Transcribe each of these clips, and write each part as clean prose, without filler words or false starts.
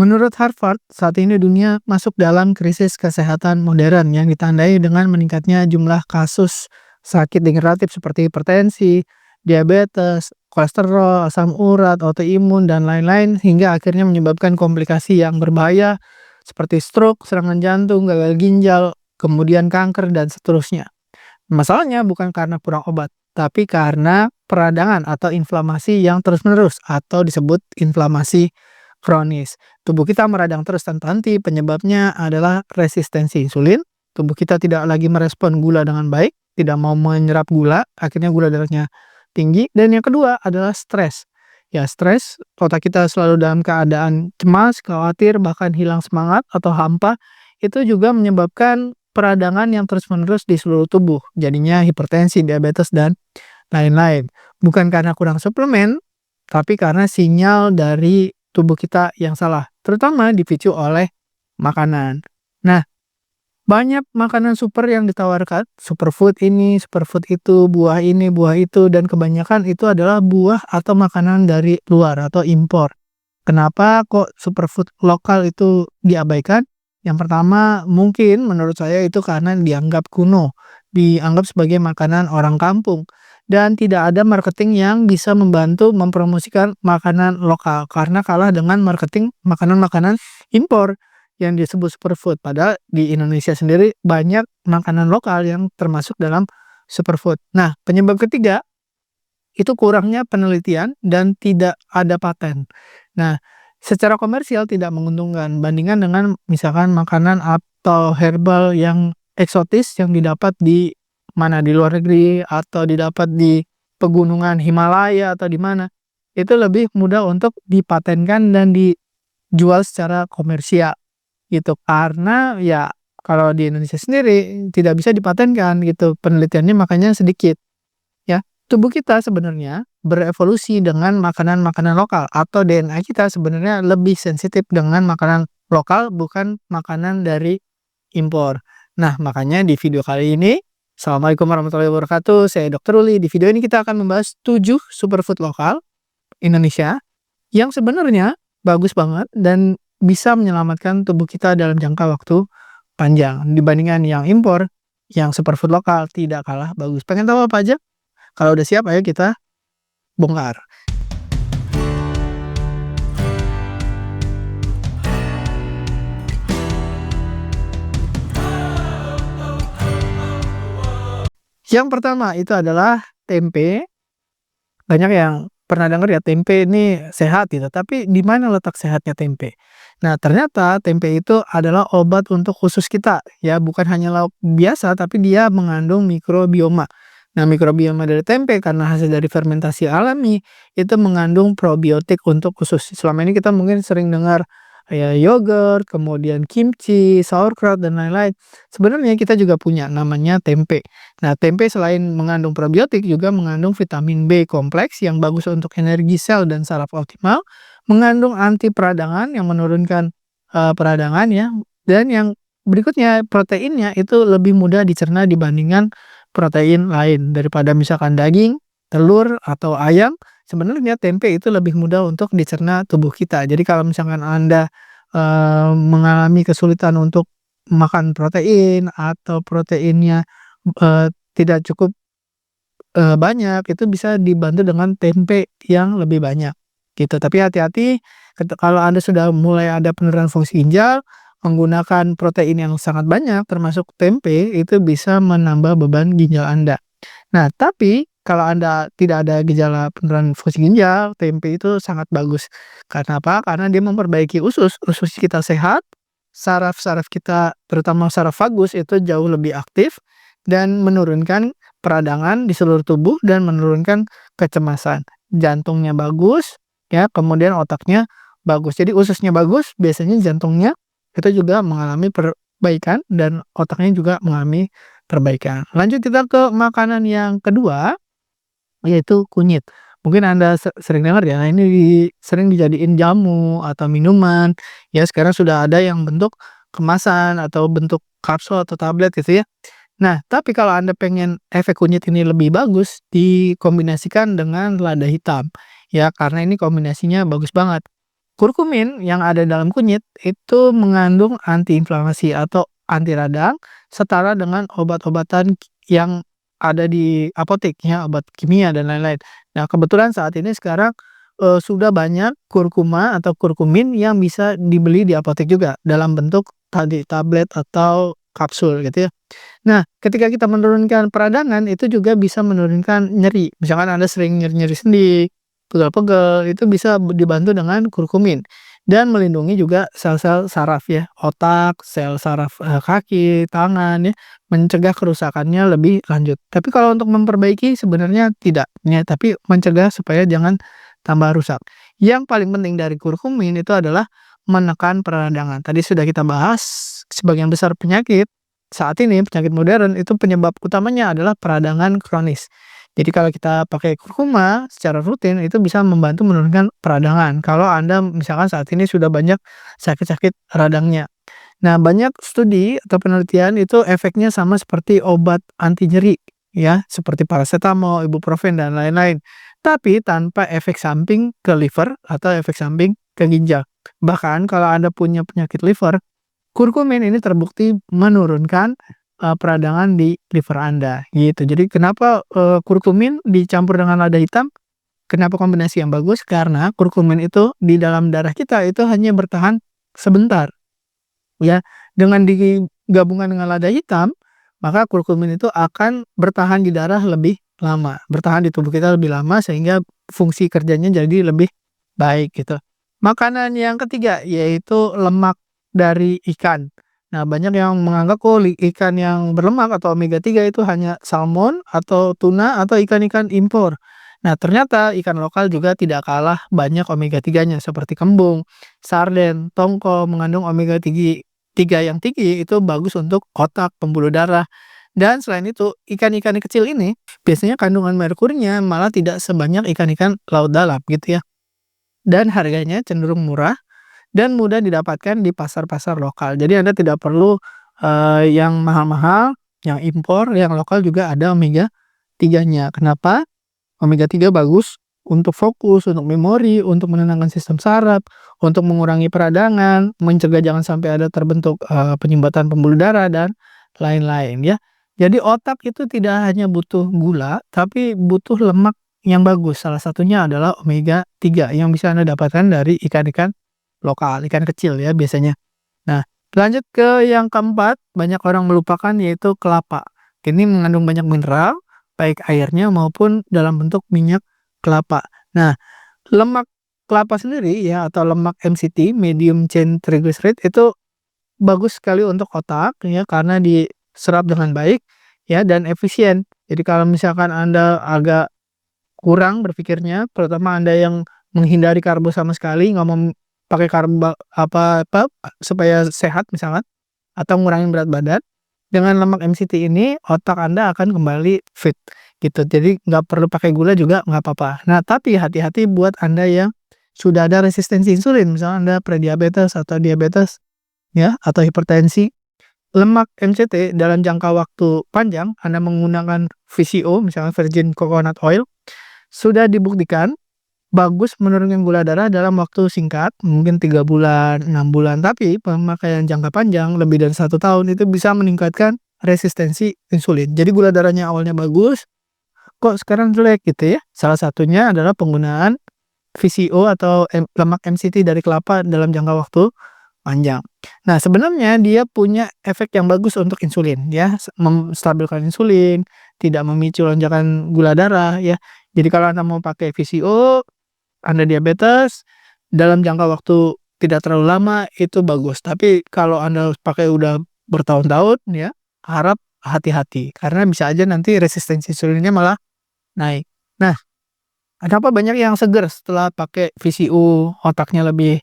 Menurut Harvard, saat ini dunia masuk dalam krisis kesehatan modern yang ditandai dengan meningkatnya jumlah kasus sakit degeneratif seperti hipertensi, diabetes, kolesterol, asam urat, autoimun, dan lain-lain hingga akhirnya menyebabkan komplikasi yang berbahaya seperti stroke, serangan jantung, gagal ginjal, kemudian kanker, dan seterusnya. Masalahnya bukan karena kurang obat, tapi karena peradangan atau inflamasi yang terus-menerus atau disebut inflamasi kronis. Tubuh kita meradang terus tanpa henti, penyebabnya adalah resistensi insulin. Tubuh kita tidak lagi merespon gula dengan baik, tidak mau menyerap gula, akhirnya gula darahnya tinggi. Dan yang kedua adalah stres. Ya, stres, otak kita selalu dalam keadaan cemas, khawatir, bahkan hilang semangat atau hampa, itu juga menyebabkan peradangan yang terus-menerus di seluruh tubuh. Jadinya hipertensi, diabetes, dan lain-lain. Bukan karena kurang suplemen, tapi karena sinyal dari tubuh kita yang salah, terutama dipicu oleh makanan. Nah, banyak makanan super yang ditawarkan, superfood ini, superfood itu, buah ini, buah itu, dan kebanyakan itu adalah buah atau makanan dari luar atau impor. Kenapa kok superfood lokal itu diabaikan? Yang pertama, mungkin menurut saya itu karena dianggap kuno, dianggap sebagai makanan orang kampung, dan tidak ada marketing yang bisa membantu mempromosikan makanan lokal karena kalah dengan marketing makanan-makanan impor yang disebut superfood. Padahal di Indonesia sendiri banyak makanan lokal yang termasuk dalam superfood. Nah, penyebab ketiga itu kurangnya penelitian dan tidak ada paten. Nah, secara komersial tidak menguntungkan bandingkan dengan misalkan makanan atau herbal yang eksotis yang didapat di mana di luar negeri atau didapat di pegunungan Himalaya atau di mana. Itu lebih mudah untuk dipatenkan dan dijual secara komersial gitu. Karena ya kalau di Indonesia sendiri tidak bisa dipatenkan gitu, penelitiannya makanya sedikit. Ya, tubuh kita sebenarnya berevolusi dengan makanan-makanan lokal atau DNA kita sebenarnya lebih sensitif dengan makanan lokal bukan makanan dari impor. Nah, makanya di video kali ini, Assalamualaikum warahmatullahi wabarakatuh, saya Dr. Ruli. Di video ini kita akan membahas 7 superfood lokal Indonesia yang sebenarnya bagus banget dan bisa menyelamatkan tubuh kita dalam jangka waktu panjang dibandingkan yang impor. Yang superfood lokal tidak kalah bagus. Pengen tahu apa aja? Kalau udah siap, ayo kita bongkar. Yang pertama itu adalah tempe. Banyak yang pernah dengar ya tempe ini sehat gitu, tapi di mana letak sehatnya tempe? Nah, ternyata tempe itu adalah obat untuk usus kita ya, bukan hanya lauk biasa tapi dia mengandung mikrobioma. Nah, mikrobioma dari tempe karena hasil dari fermentasi alami itu mengandung probiotik untuk usus. Selama ini kita mungkin sering dengar ya yogurt, kemudian kimchi, sauerkraut, dan lain-lain. Sebenarnya kita juga punya namanya tempe. Nah, tempe selain mengandung probiotik juga mengandung vitamin B kompleks yang bagus untuk energi sel dan saraf optimal, mengandung anti peradangan yang menurunkan peradangan ya, dan yang berikutnya proteinnya itu lebih mudah dicerna dibandingkan protein lain daripada misalkan daging, telur, atau ayam. Sebenarnya tempe itu lebih mudah untuk dicerna tubuh kita. Jadi kalau misalkan Anda mengalami kesulitan untuk makan protein atau proteinnya tidak cukup banyak, itu bisa dibantu dengan tempe yang lebih banyak gitu. Tapi hati-hati kalau Anda sudah mulai ada penurunan fungsi ginjal, menggunakan protein yang sangat banyak termasuk tempe itu bisa menambah beban ginjal Anda. Nah, tapi kalau Anda tidak ada gejala penurunan fungsi ginjal, tempe itu sangat bagus. Karena apa? Karena dia memperbaiki usus, usus kita sehat, saraf-saraf kita terutama saraf vagus itu jauh lebih aktif dan menurunkan peradangan di seluruh tubuh dan menurunkan kecemasan. Jantungnya bagus, ya, kemudian otaknya bagus. Jadi ususnya bagus, biasanya jantungnya itu juga mengalami perbaikan dan otaknya juga mengalami perbaikan. Lanjut kita ke makanan yang kedua, yaitu kunyit. Mungkin Anda sering dengar ya, ini sering dijadiin jamu atau minuman. Ya, sekarang sudah ada yang bentuk kemasan atau bentuk kapsul atau tablet gitu ya. Nah, tapi kalau Anda pengen efek kunyit ini lebih bagus, dikombinasikan dengan lada hitam. Ya, karena ini kombinasinya bagus banget. Kurkumin yang ada dalam kunyit itu mengandung antiinflamasi atau anti radang setara dengan obat-obatan yang ada di apotek ya, obat kimia dan lain-lain. Nah, kebetulan saat ini sekarang, sudah banyak kurkuma atau kurkumin yang bisa dibeli di apotek juga dalam bentuk tadi tablet atau kapsul gitu ya. Nah, ketika kita menurunkan peradangan itu juga bisa menurunkan nyeri. Misalkan Anda sering nyeri-nyeri sendi, pegel-pegel, itu bisa dibantu dengan kurkumin. Dan melindungi juga sel-sel saraf ya, otak, sel saraf kaki, tangan ya, mencegah kerusakannya lebih lanjut. Tapi kalau untuk memperbaiki sebenarnya tidak, ya, tapi mencegah supaya jangan tambah rusak. Yang paling penting dari kurkumin itu adalah menekan peradangan. Tadi sudah kita bahas, sebagian besar penyakit saat ini penyakit modern itu penyebab utamanya adalah peradangan kronis. Jadi kalau kita pakai kurkuma secara rutin itu bisa membantu menurunkan peradangan. Kalau Anda misalkan saat ini sudah banyak sakit-sakit radangnya. Nah, banyak studi atau penelitian itu efeknya sama seperti obat anti nyeri ya, seperti paracetamol, ibuprofen dan lain-lain. Tapi tanpa efek samping ke liver atau efek samping ke ginjal. Bahkan kalau Anda punya penyakit liver, kurkumin ini terbukti menurunkan, peradangan di liver Anda, gitu. Jadi kenapa, kurkumin dicampur dengan lada hitam, kenapa kombinasi yang bagus, karena kurkumin itu di dalam darah kita itu hanya bertahan sebentar, ya. Dengan digabungkan dengan lada hitam, maka kurkumin itu akan bertahan di darah lebih lama, bertahan di tubuh kita lebih lama sehingga fungsi kerjanya jadi lebih baik, gitu. Makanan yang ketiga yaitu lemak dari ikan. Nah, banyak yang menganggap, oh, ikan yang berlemak atau omega 3 itu hanya salmon atau tuna atau ikan-ikan impor. Nah, ternyata ikan lokal juga tidak kalah banyak omega 3-nya seperti kembung, sarden, tongkol mengandung omega 3 yang tinggi itu bagus untuk otak, pembuluh darah. Dan selain itu, ikan-ikan kecil ini biasanya kandungan merkurinya malah tidak sebanyak ikan-ikan laut dalam gitu ya. Dan harganya cenderung murah dan mudah didapatkan di pasar-pasar lokal. Jadi Anda tidak perlu, yang mahal-mahal, yang impor, yang lokal juga ada omega 3-nya. Kenapa? Omega 3 bagus untuk fokus, untuk memori, untuk menenangkan sistem saraf, untuk mengurangi peradangan, mencegah jangan sampai ada terbentuk, penyumbatan pembuluh darah dan lain-lain ya. Jadi otak itu tidak hanya butuh gula, tapi butuh lemak yang bagus. Salah satunya adalah omega 3 yang bisa Anda dapatkan dari ikan-ikan lokal, ikan kecil ya biasanya. Nah, lanjut ke yang keempat, banyak orang melupakan yaitu kelapa. Ini mengandung banyak mineral, baik airnya maupun dalam bentuk minyak kelapa. Nah, lemak kelapa sendiri ya atau lemak MCT, medium chain triglyceride itu bagus sekali untuk otak ya karena diserap dengan baik ya dan efisien. Jadi kalau misalkan Anda agak kurang berpikirnya, terutama Anda yang menghindari karbo sama sekali, nggak mau pakai karbo apa-apa supaya sehat misalkan, atau ngurangin berat badan, dengan lemak MCT ini otak Anda akan kembali fit gitu. Jadi nggak perlu pakai gula juga nggak apa-apa. Nah, tapi hati-hati buat Anda yang sudah ada resistensi insulin, misalnya Anda prediabetes atau diabetes ya, atau hipertensi. Lemak MCT dalam jangka waktu panjang Anda menggunakan VCO, misalnya virgin coconut oil, sudah dibuktikan bagus menurunkan gula darah dalam waktu singkat, mungkin 3 bulan, 6 bulan, tapi pemakaian jangka panjang lebih dari 1 tahun itu bisa meningkatkan resistensi insulin. Jadi gula darahnya awalnya bagus, kok sekarang jelek gitu ya. Salah satunya adalah penggunaan VCO atau lemak MCT dari kelapa dalam jangka waktu panjang. Nah, sebenarnya dia punya efek yang bagus untuk insulin ya, menstabilkan insulin, tidak memicu lonjakan gula darah ya. Jadi kalau Anda mau pakai VCO, Anda diabetes, dalam jangka waktu tidak terlalu lama itu bagus. Tapi kalau Anda pakai udah bertahun-tahun ya, harap hati-hati karena bisa aja nanti resistensi insulinnya malah naik. Nah, kenapa banyak yang seger setelah pakai VCO, otaknya lebih,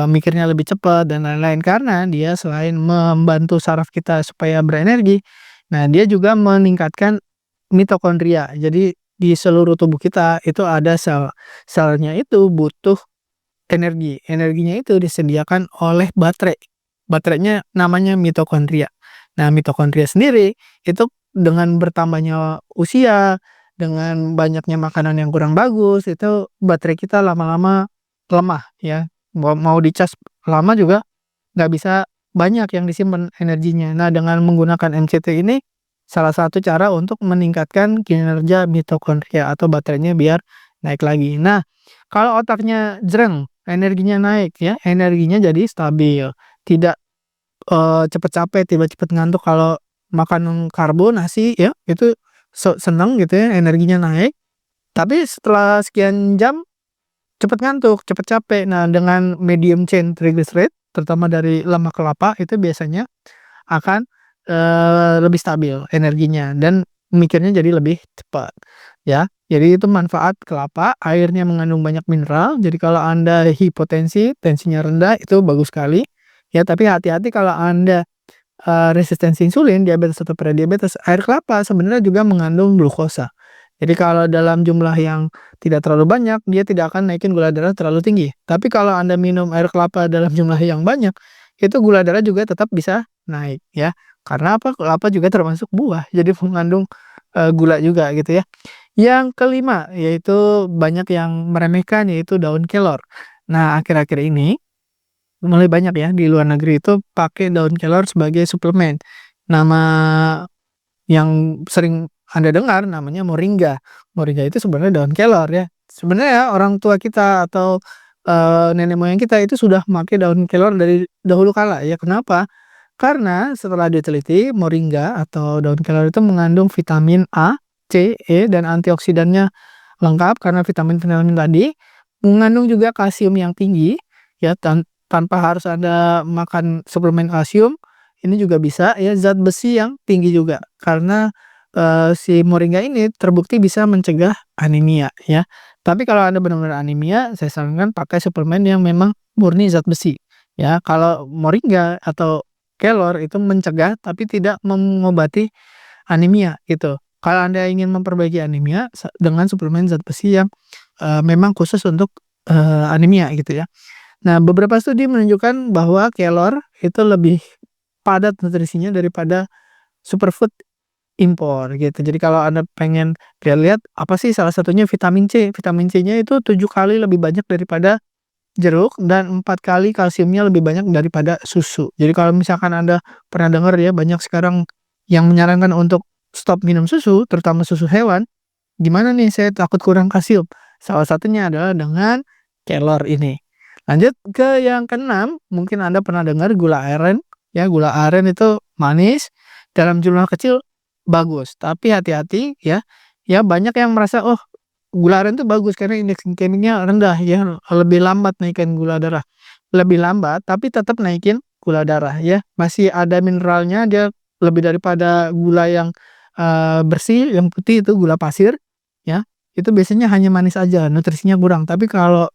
mikirnya lebih cepat dan lain-lain, karena dia selain membantu saraf kita supaya berenergi, nah dia juga meningkatkan mitokondria. Jadi di seluruh tubuh kita itu ada sel, selnya itu butuh energi, energinya itu disediakan oleh baterai. Baterainya namanya mitokondria. Nah, mitokondria sendiri itu dengan bertambahnya usia, dengan banyaknya makanan yang kurang bagus, itu baterai kita lama-lama lemah ya, mau dicas lama juga nggak bisa banyak yang disimpan energinya. Nah, dengan menggunakan MCT ini salah satu cara untuk meningkatkan kinerja mitokondria atau baterainya biar naik lagi. Nah, kalau otaknya jreng, energinya naik ya, energinya jadi stabil, tidak, cepet capek, tidak cepet ngantuk kalau makan karbo, nasi ya, itu seneng gitu ya, energinya naik, tapi setelah sekian jam cepet ngantuk, cepet capek. Nah, dengan medium chain triglyceride, terutama dari lemak kelapa, itu biasanya akan, lebih stabil energinya dan mikirnya jadi lebih cepat, ya. Jadi itu manfaat kelapa, airnya mengandung banyak mineral, jadi kalau Anda hipotensi, tensinya rendah, itu bagus sekali, ya. Tapi hati-hati kalau Anda, resistensi insulin, diabetes atau prediabetes, air kelapa sebenarnya juga mengandung glukosa. Jadi kalau dalam jumlah yang tidak terlalu banyak, dia tidak akan naikin gula darah terlalu tinggi. Tapi kalau Anda minum air kelapa dalam jumlah yang banyak, itu gula darah juga tetap bisa naik ya. Karena apa? Kelapa juga termasuk buah, jadi mengandung, gula juga gitu ya. Yang kelima, yaitu banyak yang meremehkan, yaitu daun kelor. Nah, akhir-akhir ini mulai banyak ya di luar negeri itu pakai daun kelor sebagai suplemen. Nama yang sering Anda dengar namanya moringa. Moringa itu sebenarnya daun kelor ya. Sebenarnya orang tua kita atau, nenek moyang kita itu sudah memakai daun kelor dari dahulu kala ya. Kenapa? Karena setelah diteliti moringa atau daun kelor itu mengandung vitamin A, C, E, dan antioksidannya lengkap karena vitamin-vitamin tadi, mengandung juga kalsium yang tinggi ya, tanpa harus Anda makan suplemen kalsium, ini juga bisa ya, zat besi yang tinggi juga karena, si moringa ini terbukti bisa mencegah anemia ya. Tapi kalau Anda benar-benar anemia, saya sarankan pakai suplemen yang memang murni zat besi ya. Kalau moringa atau kelor itu mencegah tapi tidak mengobati anemia gitu. Kalau Anda ingin memperbaiki anemia dengan suplemen zat besi yang, memang khusus untuk, anemia gitu ya. Nah, beberapa studi menunjukkan bahwa kelor itu lebih padat nutrisinya daripada superfood impor gitu. Jadi kalau Anda pengen lihat-lihat apa sih salah satunya vitamin C. Vitamin C-nya itu 7 kali lebih banyak daripada jeruk dan 4 kali kalsiumnya lebih banyak daripada susu. Jadi kalau misalkan Anda pernah dengar ya banyak sekarang yang menyarankan untuk stop minum susu, terutama susu hewan, "Gimana nih saya takut kurang kalsium?" Salah satunya adalah dengan kelor ini. Lanjut ke yang keenam, mungkin Anda pernah dengar gula aren, ya gula aren itu manis, dalam jumlah kecil bagus, tapi hati-hati ya, ya banyak yang merasa, "Oh, gula aren itu bagus karena indeks glikemiknya rendah ya, lebih lambat naikkan gula darah." Lebih lambat, tapi tetap naikin gula darah ya, masih ada mineralnya, dia lebih daripada gula yang, bersih, yang putih itu gula pasir, ya, itu biasanya hanya manis aja, nutrisinya kurang. Tapi kalau,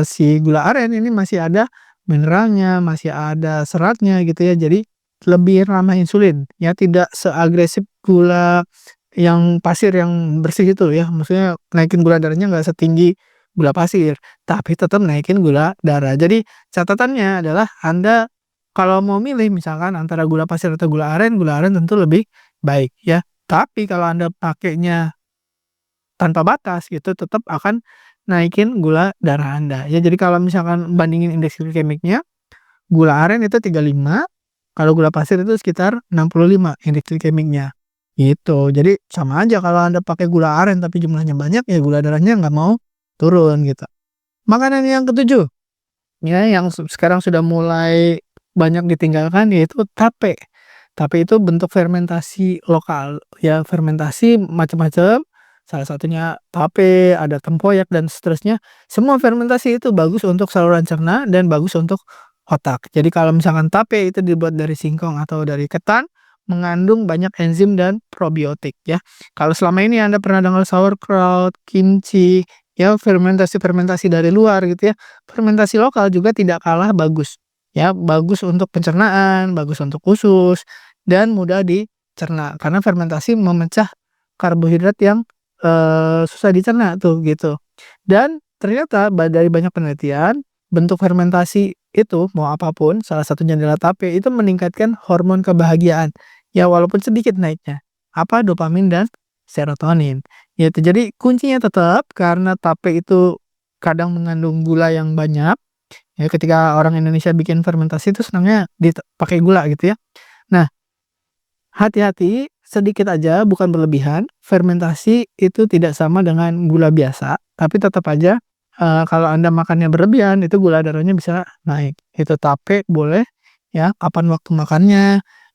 si gula aren ini masih ada mineralnya, masih ada seratnya gitu ya, jadi lebih ramah insulin, ya, tidak seagresif gula yang pasir yang bersih itu ya, maksudnya naikin gula darahnya nggak setinggi gula pasir, tapi tetap naikin gula darah. Jadi catatannya adalah Anda kalau mau milih misalkan antara gula pasir atau gula aren tentu lebih baik ya. Tapi kalau Anda pakainya tanpa batas gitu tetap akan naikin gula darah Anda ya. Jadi kalau misalkan bandingin indeks glikemiknya, gula aren itu 35, kalau gula pasir itu sekitar 65 indeks glikemiknya, gitu. Jadi sama aja kalau Anda pakai gula aren tapi jumlahnya banyak, ya gula darahnya nggak mau turun gitu. Makanan yang ketujuh, ya yang sekarang sudah mulai banyak ditinggalkan yaitu tape. Tape itu bentuk fermentasi lokal, ya fermentasi macam-macam, salah satunya tape, ada tempoyak dan seterusnya. Semua fermentasi itu bagus untuk saluran cerna dan bagus untuk otak. Jadi kalau misalkan tape itu dibuat dari singkong atau dari ketan, mengandung banyak enzim dan probiotik ya. Kalau selama ini Anda pernah dengar sauerkraut, kimchi, ya fermentasi-fermentasi dari luar gitu ya, fermentasi lokal juga tidak kalah bagus. Ya, bagus untuk pencernaan, bagus untuk usus, dan mudah dicerna. Karena fermentasi memecah karbohidrat yang, susah dicerna tuh, gitu. Dan ternyata dari banyak penelitian, bentuk fermentasi itu, mau apapun, salah satunya adalah tape, itu meningkatkan hormon kebahagiaan. Ya walaupun sedikit naiknya. Apa? Dopamin dan serotonin. Gitu. Jadi kuncinya tetap karena tape itu kadang mengandung gula yang banyak. Ya, ketika orang Indonesia bikin fermentasi itu senangnya pakai gula gitu ya. Nah, hati-hati, sedikit aja bukan berlebihan. Fermentasi itu tidak sama dengan gula biasa, tapi tetap aja kalau Anda makannya berlebihan itu gula darahnya bisa naik. Itu tape boleh ya, kapan waktu makannya,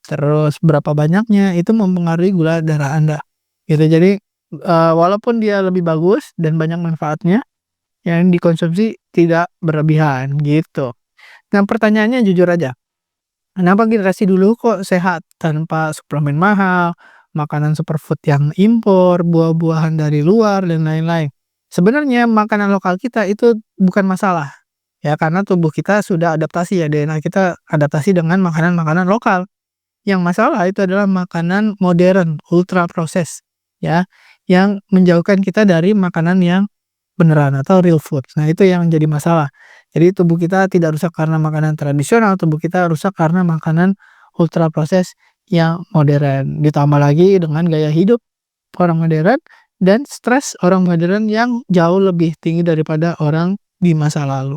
terus berapa banyaknya itu mempengaruhi gula darah Anda. Gitu. Jadi walaupun dia lebih bagus dan banyak manfaatnya, yang dikonsumsi tidak berlebihan gitu. Nah, pertanyaannya jujur aja, kenapa generasi dulu kok sehat tanpa suplemen mahal, makanan superfood yang impor, buah-buahan dari luar dan lain-lain? Sebenarnya makanan lokal kita itu bukan masalah. Ya, karena tubuh kita sudah adaptasi ya, DNA kita adaptasi dengan makanan-makanan lokal. Yang masalah itu adalah makanan modern, ultra proses ya, yang menjauhkan kita dari makanan yang beneran atau real food. Nah, itu yang jadi masalah. Jadi tubuh kita tidak rusak karena makanan tradisional, tubuh kita rusak karena makanan ultra proses yang modern. Ditambah lagi dengan gaya hidup orang modern dan stres orang modern yang jauh lebih tinggi daripada orang di masa lalu.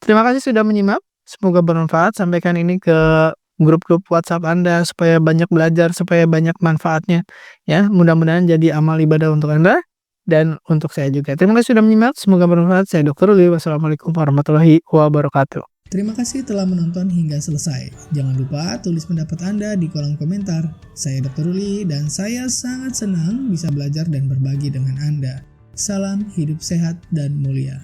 Terima kasih sudah menyimak. Semoga bermanfaat. Sampaikan ini ke grup-grup WhatsApp Anda supaya banyak belajar, supaya banyak manfaatnya. Ya, mudah-mudahan jadi amal ibadah untuk Anda dan untuk saya juga. Terima kasih sudah menyimak. Semoga bermanfaat. Saya Dr. Ruli. Wassalamualaikum warahmatullahi wabarakatuh. Terima kasih telah menonton hingga selesai. Jangan lupa tulis pendapat Anda di kolom komentar. Saya Dr. Ruli dan saya sangat senang bisa belajar dan berbagi dengan Anda. Salam hidup sehat dan mulia.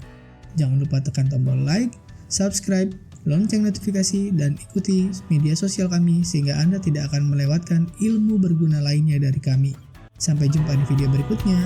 Jangan lupa tekan tombol like, subscribe, lonceng notifikasi, dan ikuti media sosial kami sehingga Anda tidak akan melewatkan ilmu berguna lainnya dari kami. Sampai jumpa di video berikutnya.